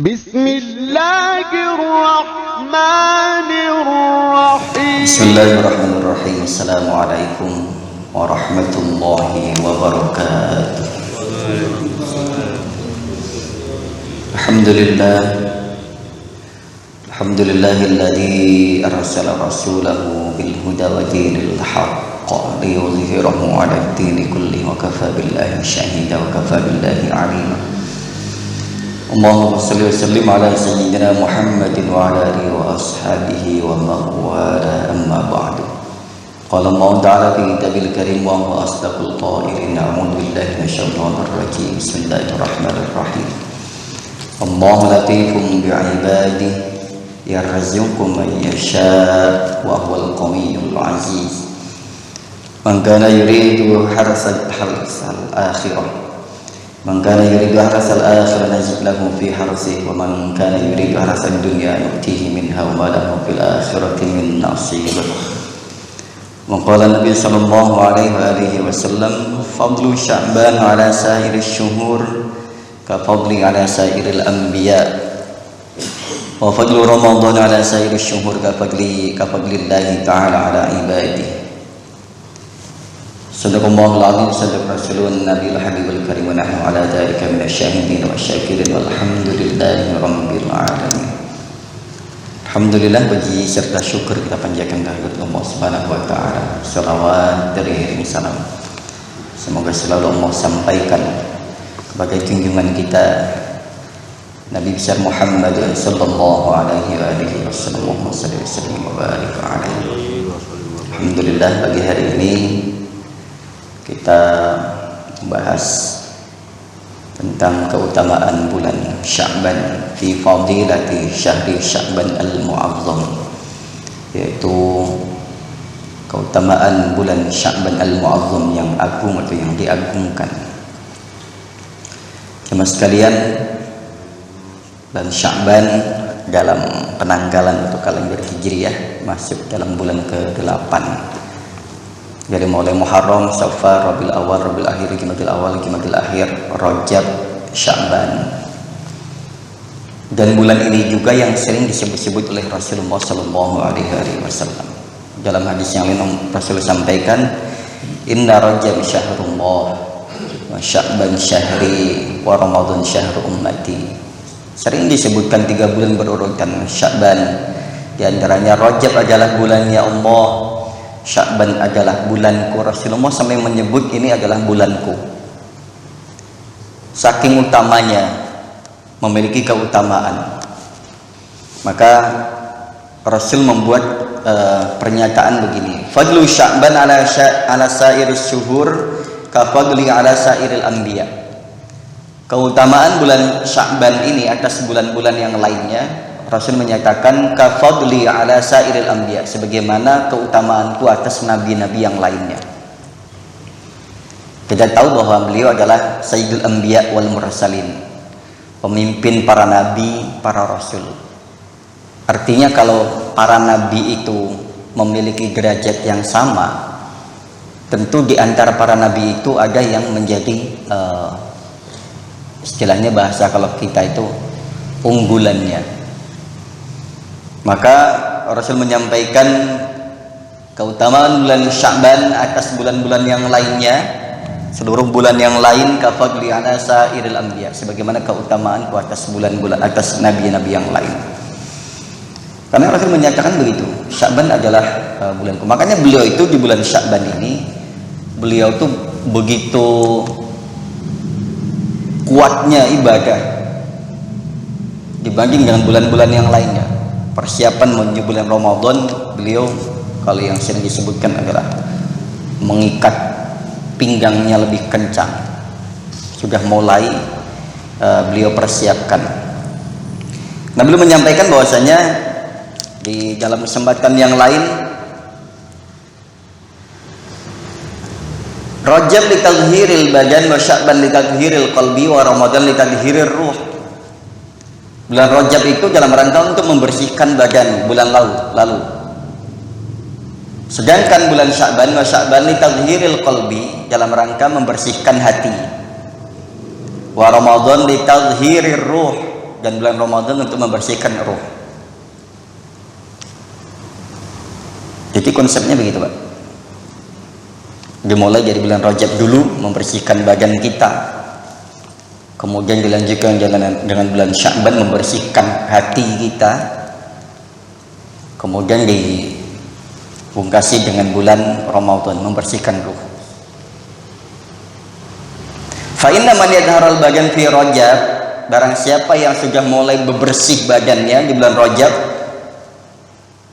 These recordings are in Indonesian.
Bismillahirrahmanirrahim. Bismillahirrahmanirrahim. Assalamualaikum warahmatullahi wabarakatuh. Alhamdulillahilladzi arsala rasulahu bil huda wa dinil haqq liyudhhirahu 'alad dini kullihi wa kafa billahi shahida wa kafa billahi 'alima. Allahumma shalli wa sallim ala sayyidina Muhammadin wa ala alihi wa ashabihi wa man wala, amma ba'du. Qala Allah ta'ala fi kitabil karim wa huwa asdaqul qa'ilin. A'udzu billahi minasyaitonir rajim. Bismillahirrahmanirrahim. Allahu latifun bi'ibadihi yarzuqu man yasha' wa huwal qawiyyul 'aziz. Man kana yuridu harsal akhirah Man kana yuridu harsal akhirah nazid lahu fi harsihi wa man kana yuridu harsal dunya nu'tihi minha wa ma lahu fil akhirati min nasib. Wa qala Nabi sallallahu alaihi wa alihi wasallam, fadlu Sya'ban ala sairil syuhur ka fadli ala sairil anbiya wa fadlu Ramadan ala sairil syuhur ka fadlillahi ta'ala ala ibadihi. Sadaqallahul azim, sadaq rasulun nabiyil habibul karim, wa nahnu ala dzalika minasyahidin wa syakirin walhamdulillahi rabbil alamin. Alhamdulillah, puji serta syukur kita panjatkan kehadirat Allah Subhanahu wa taala. Shalawat dari salam semoga selalu Allah sampaikan kepada junjungan kita Nabi besar Muhammad sallallahu alaihi wa alihi wasallam. Alhamdulillah, pagi hari ini kita membahas tentang keutamaan bulan Sya'ban, fi fadilati syahri Sya'ban al-mu'azzam, yaitu keutamaan bulan Sya'ban al-mu'azzam yang agung atau yang diagungkan. Jemaah sekalian, bulan Sya'ban dalam penanggalan atau kalender Hijriyah masuk dalam bulan ke-8. Dari mulai Muharram, Safar, Rabiul Awal, Rabiul Akhir, Jumadil Awal, Jumadil Akhir, Rajab, Sya'ban. Dan bulan ini juga yang sering disebut-sebut oleh Rasulullah sallallahu alaihi wasallam. Dalam hadis yang lain Rasul sampaikan, "Inna Rajab syahrullah wa Sya'ban syahri wa Ramadan syahru ummati." Sering disebutkan 3 bulan berurutan. Sya'ban di antaranya, Rajab adalah bulannya Allah, Sya'ban adalah bulanku. Rasulullah sampai menyebut ini adalah bulanku. Saking utamanya, memiliki keutamaan. Maka Rasul membuat pernyataan begini, fadlu Sya'ban ala sairus syuhur ka fadli ala sairil anbiya. Keutamaan bulan Sya'ban ini atas bulan-bulan yang lainnya, Rasul menyatakan ka fadli ala sairil anbiya, sebagaimana keutamaanku atas nabi-nabi yang lainnya. Kita tahu bahwa beliau adalah sayyidul anbiya wal mursalin, pemimpin para nabi, para rasul. Artinya kalau para nabi itu memiliki derajat yang sama, tentu di antara para nabi itu ada yang menjadi istilahnya bahasa kalau kita itu unggulannya. Maka Rasul menyampaikan keutamaan bulan Sya'ban atas bulan-bulan yang lainnya, seluruh bulan yang lain, ka fadli ala sairil anbiya, sebagaimana keutamaan atas bulan-bulan atas nabi-nabi yang lain. Karena Rasul menyatakan begitu, Sya'ban adalah bulanku. Makanya beliau itu di bulan Sya'ban ini, beliau tuh begitu kuatnya ibadah dibanding dengan bulan-bulan yang lainnya. Persiapan menuju bulan Ramadan, beliau kalau yang sering disebutkan adalah mengikat pinggangnya lebih kencang. Sudah mulai beliau persiapkan. Nah, beliau menyampaikan bahwasanya di dalam kesempatan yang lain, Rajab li tadhhiril badan wa Sya'ban li tadhhiril qalbi wa Ramadan li tadhhirir ruh. Bulan Rajab itu dalam rangka untuk membersihkan badan bulan lalu. Sedangkan bulan Sya'ban wa Sya'ban li tadhhiril qalbi, dalam rangka membersihkan hati. Wa Ramadan li tadhhirir ruh, dan bulan Ramadan untuk membersihkan ruh. Jadi konsepnya begitu, Pak. Dimulai dari bulan Rajab dulu membersihkan badan kita, kemudian dilanjutkan dengan bulan Sya'ban membersihkan hati kita, kemudian dipungkasi dengan bulan Ramadan membersihkan ruh. Fa inna man yadharul badan fi Rajab, barang siapa yang sudah mulai bebersih badannya di bulan Rajab,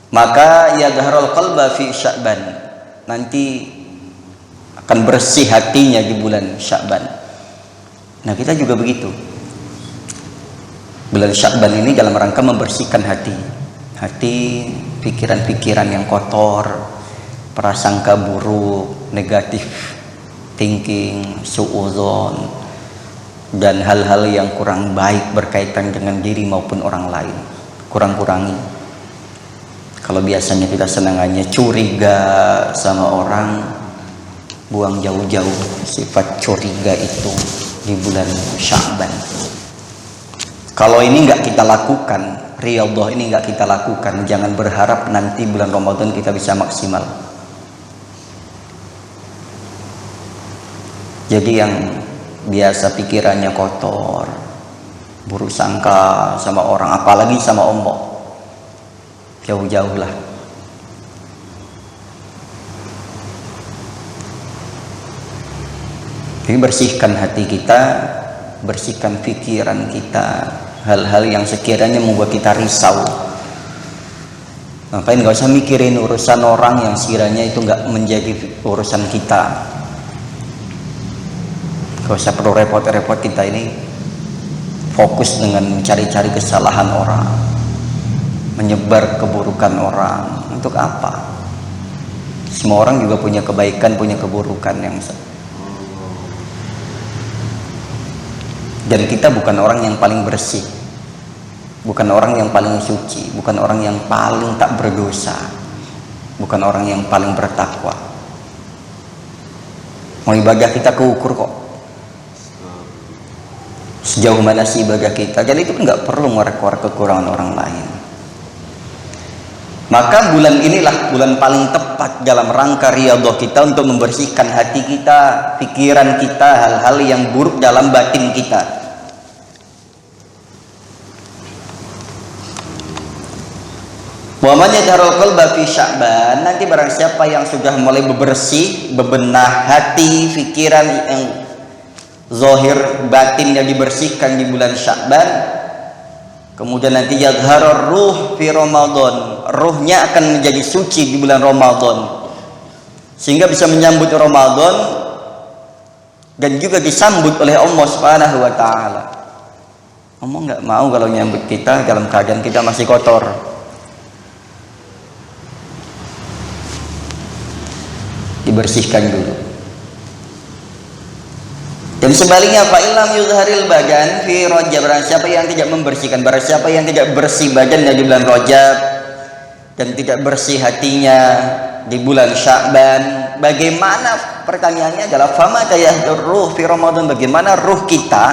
maka yadharul qalba fi Sya'ban, nanti akan bersih hatinya di bulan Sya'ban. Nah, kita juga begitu. Bulan Sya'ban ini dalam rangka membersihkan hati, pikiran-pikiran yang kotor, prasangka buruk, negatif thinking, suudzon, dan hal-hal yang kurang baik berkaitan dengan diri maupun orang lain. Kurang-kurangi. Kalau biasanya kita senangannya curiga sama orang, buang jauh-jauh sifat curiga itu di bulan Sya'ban. Kalau ini nggak kita lakukan, riyadhah ini nggak kita lakukan, jangan berharap nanti bulan Ramadan kita bisa maksimal. Jadi yang biasa pikirannya kotor, buruk sangka sama orang, apalagi sama Allah, jauh-jauhlah. Jadi bersihkan hati kita, bersihkan pikiran kita, hal-hal yang sekiranya membuat kita risau. Ngapain, gak usah mikirin urusan orang yang sekiranya itu gak menjadi urusan kita. Gak usah perlu repot-repot kita ini fokus dengan mencari-cari kesalahan orang, menyebar keburukan orang. Untuk apa? Semua orang juga punya kebaikan, punya keburukan yang dan kita bukan orang yang paling bersih, bukan orang yang paling suci, bukan orang yang paling tak berdosa, bukan orang yang paling bertakwa. Mau ibadah kita keukur kok. Sejauh mana sih ibadah kita? Jadi itu nggak perlu ngorek-ngorek kekurangan orang lain. Maka bulan inilah bulan paling tepat dalam rangka riyadhah kita untuk membersihkan hati kita, pikiran kita, hal-hal yang buruk dalam batin kita. Wa man yadharul qalba fi Sya'ban, nanti barang siapa yang sudah mulai bebersih, bebenah hati, pikiran yang zahir, batinnya dibersihkan di bulan Sya'ban, kemudian nanti yadharur ruh fi Ramadan, ruhnya akan menjadi suci di bulan Ramadan, sehingga bisa menyambut Ramadan dan juga disambut oleh Allah Subhanahu wa taala. Allah nggak mau kalau menyambut kita dalam keadaan kita masih kotor. Dibersihkan dulu. Dan sebaliknya, fa illam yuzharil badan fi Rajab, barang siapa yang tidak membersihkan, barang siapa yang tidak bersih badannya di bulan Rajab dan tidak bersih hatinya di bulan Sya'ban, bagaimana, pertanyaannya adalah fama tayahdur ruh fi Ramadan, bagaimana ruh kita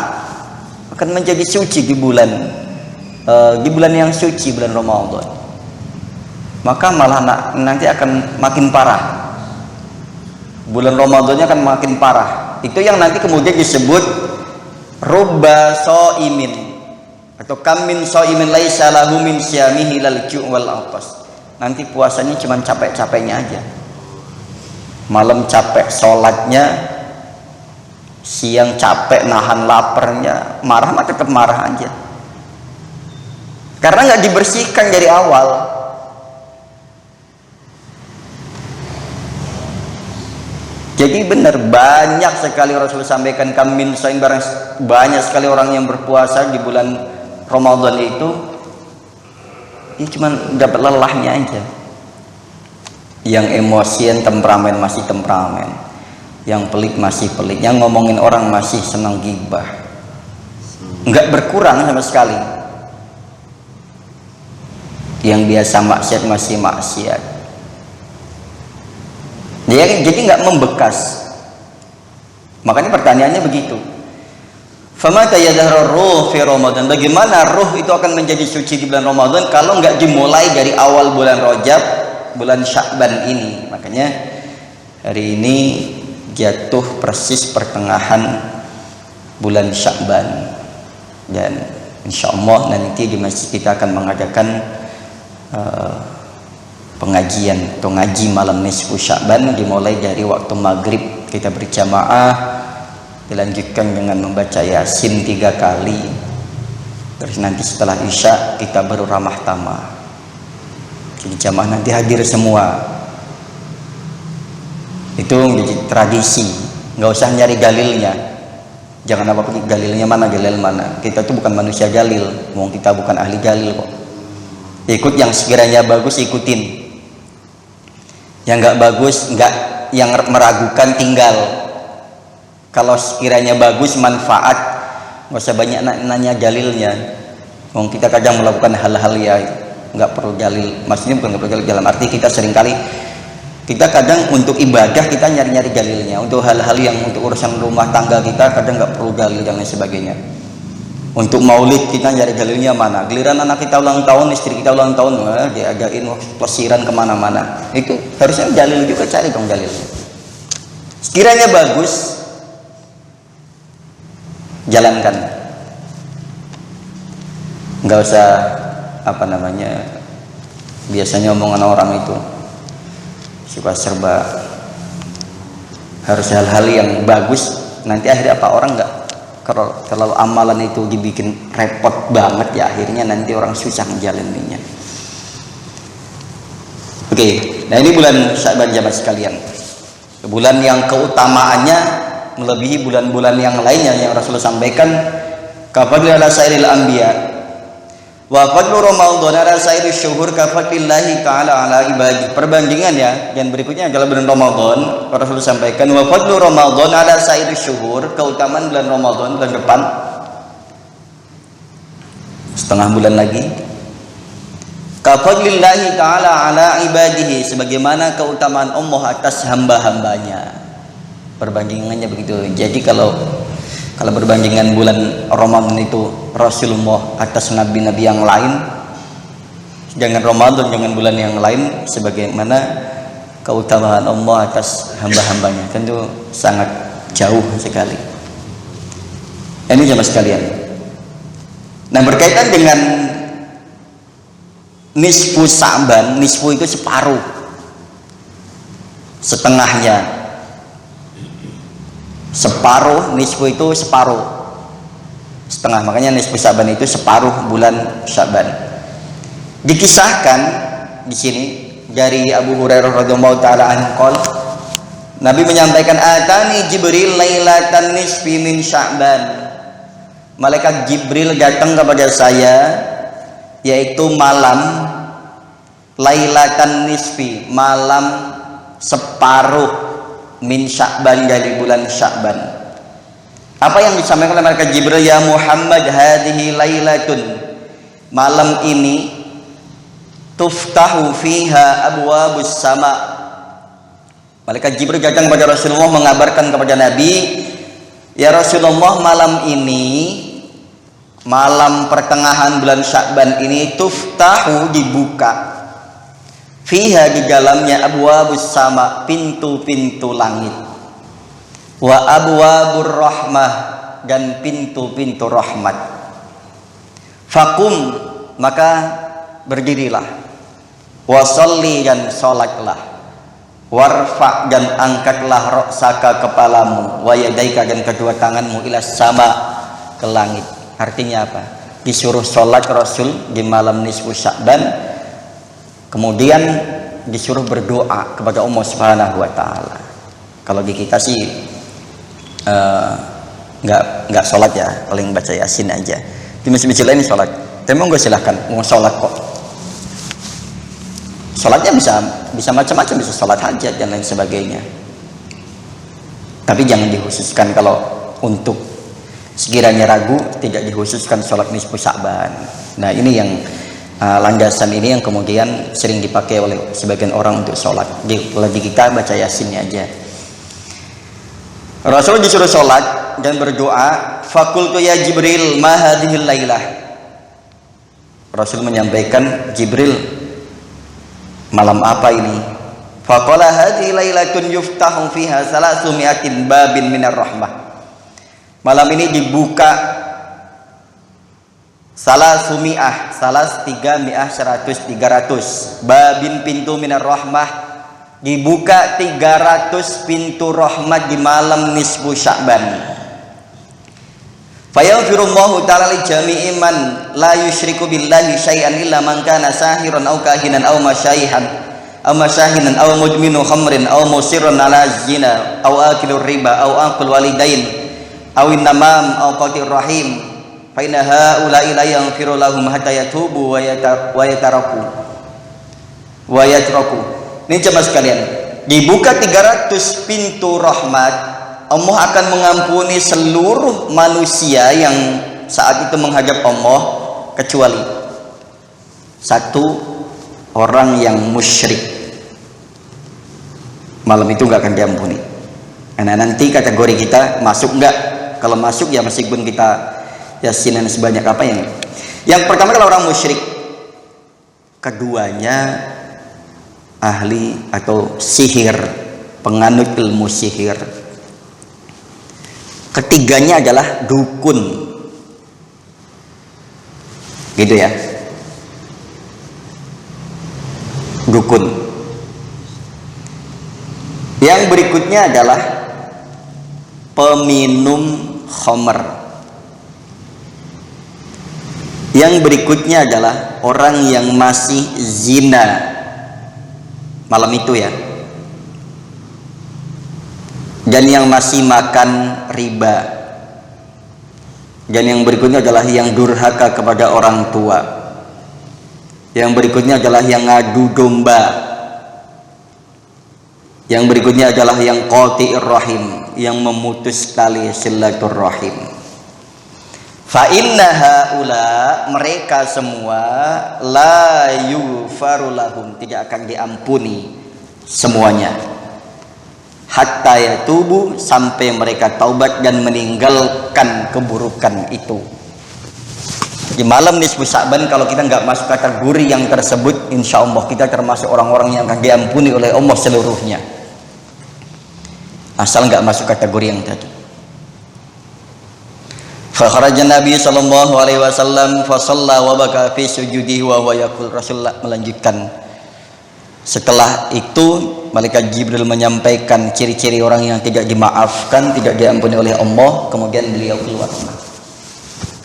akan menjadi suci di bulan yang suci, bulan Ramadan. Maka malah nanti akan makin parah. Bulan Ramadannya akan makin parah. Itu yang nanti kemudian disebut rubba shaimin atau kam min shaimin laisa lahu min syamihi lal ju' wal atas. Nanti puasanya cuma capek-capeknya aja. Malam capek sholatnya, siang capek nahan laparnya, marah mah tetap marah aja. Karena nggak dibersihkan dari awal. Jadi benar, banyak sekali Rasul sampaikan kamin sain, banyak sekali orang yang berpuasa di bulan Ramadan itu ya cuma dapat lelahnya aja. Yang emosian, temperamen masih temperamen, yang pelit masih pelit, yang ngomongin orang masih senang gibah, nggak berkurang sama sekali. Yang biasa maksiat masih maksiat. Jadi nggak membekas. Makanya pertanyaannya begitu. Famata yadhharu ruh fi Ramadan. Bagaimana ruh itu akan menjadi suci di bulan Ramadan kalau nggak dimulai dari awal bulan Rajab, bulan Sya'ban ini. Makanya hari ini jatuh persis pertengahan bulan Sya'ban, dan insya Allah nanti di masjid kita akan mengadakan pengajian atau ngaji malam nisfu Sya'ban, dimulai dari waktu maghrib kita berjamaah, dilanjutkan dengan membaca Yasin 3 kali, terus nanti setelah Isya kita baru ramah tamah. Jadi jamaah nanti hadir semua. Itu menjadi tradisi, nggak usah nyari dalilnya. Jangan apa pergi dalilnya mana, dalil mana. Kita tuh bukan manusia dalil, kita bukan ahli dalil kok. Ikut yang sekiranya bagus, ikutin. Yang nggak bagus, nggak, yang meragukan tinggal. Kalau sekiranya bagus, manfaat, nggak usah banyak nanya dalilnya. Kita kadang melakukan hal-hal ya nggak perlu dalil. Maksudnya bukan nggak perlu dalil dalam arti kita seringkali, kita kadang untuk ibadah kita nyari-nyari dalilnya. Untuk hal-hal yang untuk urusan rumah tangga kita kadang nggak perlu dalil dan lain sebagainya. Untuk maulid kita nyari dalilnya mana. Giliran anak kita ulang tahun, istri kita ulang tahun, diadain pelesiran kemana-mana. Itu harusnya dalil juga, cari dong dalilnya. Sekiranya bagus, jalankan. Nggak usah biasanya omongan orang itu suka serba harus hal-hal yang bagus, nanti akhirnya apa, orang nggak, kalau amalan itu dibikin repot banget ya akhirnya nanti orang susah menjalaninya. Oke, nah ini bulan Sya'ban jamaah sekalian, bulan yang keutamaannya melebihi bulan-bulan yang lainnya yang Rasulullah sampaikan. Kafadli ala sairil anbiya wa fadlu Ramadan ala sairil syuhur kafadlillahi ta'ala ala ibadi. Perbandingan ya, dan berikutnya adalah bulan Ramadan. Rasulullah sampaikan wa fadlu Ramadan ala sairil syuhur, keutamaan bulan Ramadan, bulan depan setengah bulan lagi. Kafadlillahi ta'ala ala ibadihi, sebagaimana keutamaan Allah atas hamba-hambanya. Perbandingannya begitu. Jadi kalau berbandingan bulan Ramadan itu Rasulullah atas nabi-nabi yang lain, jangan Ramadan, jangan bulan yang lain, sebagaimana keutamaan Allah atas hamba-hambanya, tentu sangat jauh sekali. Ini jemaah sekalian. Nah, berkaitan dengan nisfu Sya'ban, nisfu itu separuh, setengahnya. Separuh, nisfu itu separuh, setengah, makanya nisfu Sya'ban itu separuh bulan Sya'ban. Dikisahkan di sini dari Abu Hurairah radhiyallahu taala anhu, Nabi menyampaikan, atani Jibril lailatan nisfi min Sya'ban. Malaikat Jibril datang kepada saya, yaitu malam lailatan nisfi, malam separuh min Sya'ban, dari bulan Sya'ban. Apa yang disampaikan oleh malaikat Jibril? Ya Muhammad, hadhihi lailatun, malam ini tuftahu fiha abwabus sama. Malaikat Jibril datang kepada Rasulullah mengabarkan kepada Nabi, ya Rasulullah, malam ini, malam pertengahan bulan Sya'ban ini, tuftahu, dibuka, fiha, di dalamnya, abwabus sama, pintu-pintu langit, wa abwabur rahmah, dan pintu-pintu rahmat. Fakum, maka berdirilah, wasolli, dan sholatlah, warfa, dan angkatlah roksaka, kepalamu, wayadaika, dan kedua tanganmu, ilas sama, ke langit. Artinya apa? Disuruh sholat Rasul di malam nisfu Sya'ban, kemudian disuruh berdoa kepada Allah Subhanahu wa taala. Kalau di kita sih nggak sholat ya, paling baca Yasin aja. Di masjid-masjid lain sholat. Tapi mau silahkan, mau sholat kok. Sholatnya bisa macam-macam, bisa sholat hajat dan lain sebagainya. Tapi jangan dikhususkan, kalau untuk sekiranya ragu, tidak dikhususkan sholat nisfu Sya'ban. Nah, ini yang landasan ini yang kemudian sering dipakai oleh sebagian orang untuk sholat. Kalau di kita baca Yasinnya aja. Rasul disuruh sholat dan berdoa, Fakultu ya Jibril ma hadhil lailah. Rasul menyampaikan, Jibril, malam apa ini? Faqala hadhihi lailatun yuftahu fiha 300 babin minar rahmah. Malam ini dibuka 300 babin pintu minar rahmah, dibuka 300 pintu rahmat di malam nisfu Sya'ban. Fayaghfirullahu ta'ala li jami'i man la yusyriku billahi syai'an illa man kana sahiran aw kahinan aw masyahinan aw mudminu khamrin aw musirran ala zina aw akilur riba aw aqul walidain aw innamam aw qatir rahim fa inna haula'i la yaghfiru lahum hatta yatubu wa yatraku. Ini coba sekalian, dibuka 300 pintu rahmat, Allah akan mengampuni seluruh manusia yang saat itu menghadap Allah kecuali satu orang yang musyrik. Malam itu nggak akan diampuni. Karena nanti kategori kita masuk nggak? Kalau masuk ya meskipun kita yasinan sebanyak apa yang pertama kalau orang musyrik, keduanya ahli atau sihir, penganut ilmu sihir, ketiganya adalah dukun, gitu ya, dukun. Yang berikutnya adalah peminum khamr. Yang berikutnya adalah orang yang masih zina malam itu ya, dan yang masih makan riba, dan yang berikutnya adalah yang durhaka kepada orang tua, yang berikutnya adalah yang ngadu domba, yang berikutnya adalah yang qati'ir rahim, yang memutus tali silaturrahim. Fa inna haula, mereka semua la yughfaru lahum, tidak akan diampuni semuanya, hatta yatubu, sampai mereka taubat dan meninggalkan keburukan itu. Di malam nisfu Sya'ban, kalau kita nggak masuk kategori yang tersebut, insya Allah kita termasuk orang-orang yang akan diampuni oleh Allah seluruhnya, asal nggak masuk kategori yang tadi. Fa kharaja Nabi sallallahu alaihi wasallam fa shalla wa baka fi sujudihi wa huwa yaqul. Rasulullah melanjutkan, setelah itu malaikat Jibril menyampaikan ciri-ciri orang yang tidak dimaafkan, tidak diampuni oleh Allah. Kemudian beliau keluar,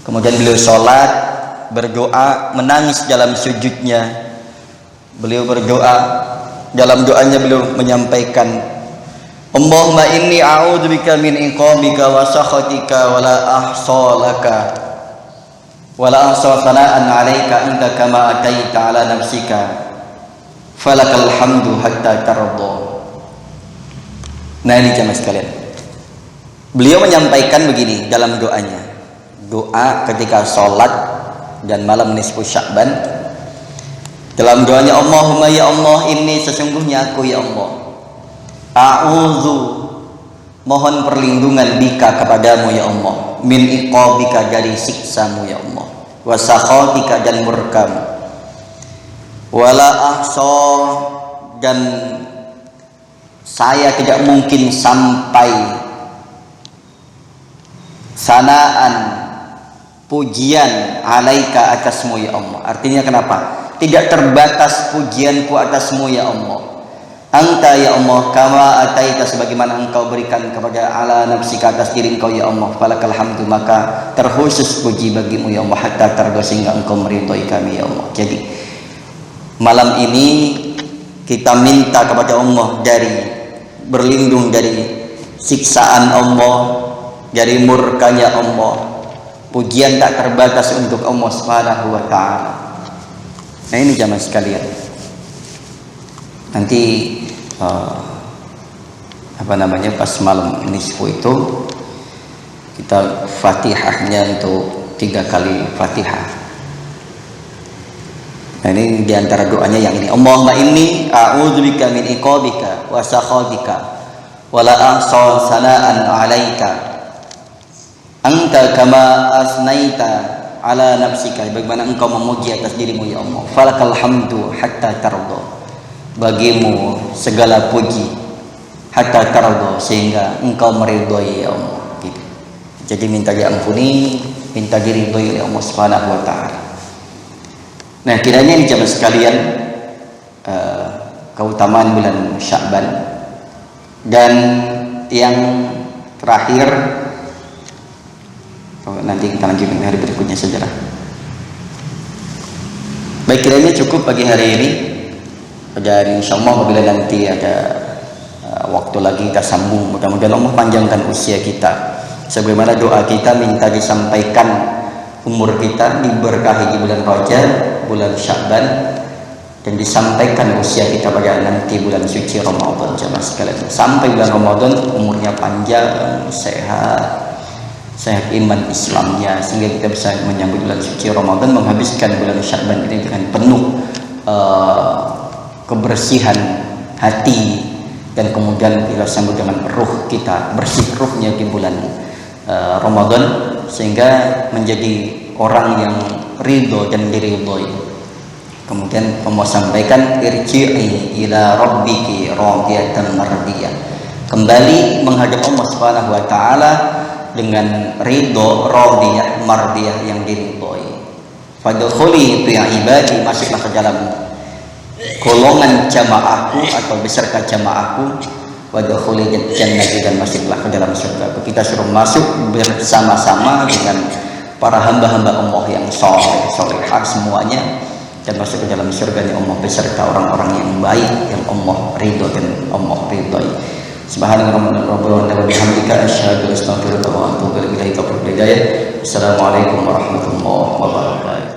kemudian beliau sholat, berdoa, menangis dalam sujudnya. Beliau berdoa, dalam doanya beliau menyampaikan, Allahumma inni a'udzubika min iqabika wa sakhatika wa la ahsalaka wa la ahsa sana'an 'alaika anta kama ataita 'ala nafsika falakal hamdu hatta tarda. Nah ini jamaah sekalian, beliau menyampaikan begini dalam doanya, doa ketika sholat dan malam nisfu Sya'ban. Dalam doanya, Allahumma ya Allah, ini sesungguhnya aku ya Allah, a'udzu, mohon perlindungan bika kepadamu ya Allah, min iqabika, dari siksamu ya Allah, wa sakhatika, dan murkamu, wala ahsa, dan saya tidak mungkin sampai sanaan, pujian, alaika, atasmu ya Allah. Artinya kenapa? Tidak terbatas pujianku atasmu ya Allah. Anta ya Allah, kama ataita, sebagaimana engkau berikan kepada ala nafsika, atas diri engkau ya Allah, falakal hamdu, maka terkhusus puji bagimu ya Allah, hatta tarda, sehingga engkau meridhoi kami ya Allah. Jadi malam ini kita minta kepada Allah dari berlindung dari siksaan Allah, dari murkanya Allah. Pujian tak terbatas untuk Allah Subhanahu wa ta'ala. Nah ini jamaah sekalian, nanti pas malam nisfu itu kita Fatihahnya untuk 3 kali Fatihah. Nah ini diantara doanya yang ini, Allahumma inni a'udzubika min iqabika wa sakhatika wa la ahsa sana'an 'alaika Anta kama asnaita ala nafsika, bagaimana engkau memuji atas dirimu ya Allah. Falakal hamdu hatta tarda, bagimu segala puji hatta tarda, sehingga engkau meridhoi ya Allah. Gitu. Jadi minta diampuni, minta diridhoi oleh Allah Subhanahu wa taala. Nah, kiranya ini jamaah sekalian, keutamaan bulan Sya'ban. Dan yang terakhir, nanti kita lanjutkan hari berikutnya saja. Baik, kiranya cukup pagi hari ini. Dan insyaallah apabila nanti ada waktu lagi kita sambung. Mudah-mudahan Allah panjangkan usia kita. Sebagaimana doa kita minta disampaikan umur kita, diberkahi di bulan Rajab, bulan Sya'ban, dan disampaikan usia kita pada nanti bulan suci Ramadan jemaah sekalian. Sampai bulan Ramadan umurnya panjang, sehat iman Islamnya, sehingga kita bisa menyambut bulan suci Ramadan, menghabiskan bulan Sya'ban ini dengan penuh kebersihan hati, dan kemudian kita sambut dengan ruh kita, bersih ruhnya di bulan Ramadan, sehingga menjadi orang yang ridho dan diridhoi. Kemudian mau sampaikan irji'i ila rabbiki radiyatan mardiyah, kembali menghadap Allah Subhanahu wa taala dengan ridho, radiyah, mardiyah, yang diridhoi. Fadkhuli fi ibadi, masuklah ke dalam golongan jamaahku atau beserta jamaahku. Wadkhuli jannati, dan masuklah ke dalam surga. Kita suruh masuk bersama-sama dengan para hamba-hamba Allah yang soleh semuanya, dan masuk ke dalam surga Allah beserta orang-orang yang baik yang Allah ridho dan Allah ridhoi. Subhanallah wa bihamdika asyhadu an la ilaha illa anta astaghfiruka wa atubu ilaik. Assalamualaikum warahmatullahi wabarakatuh.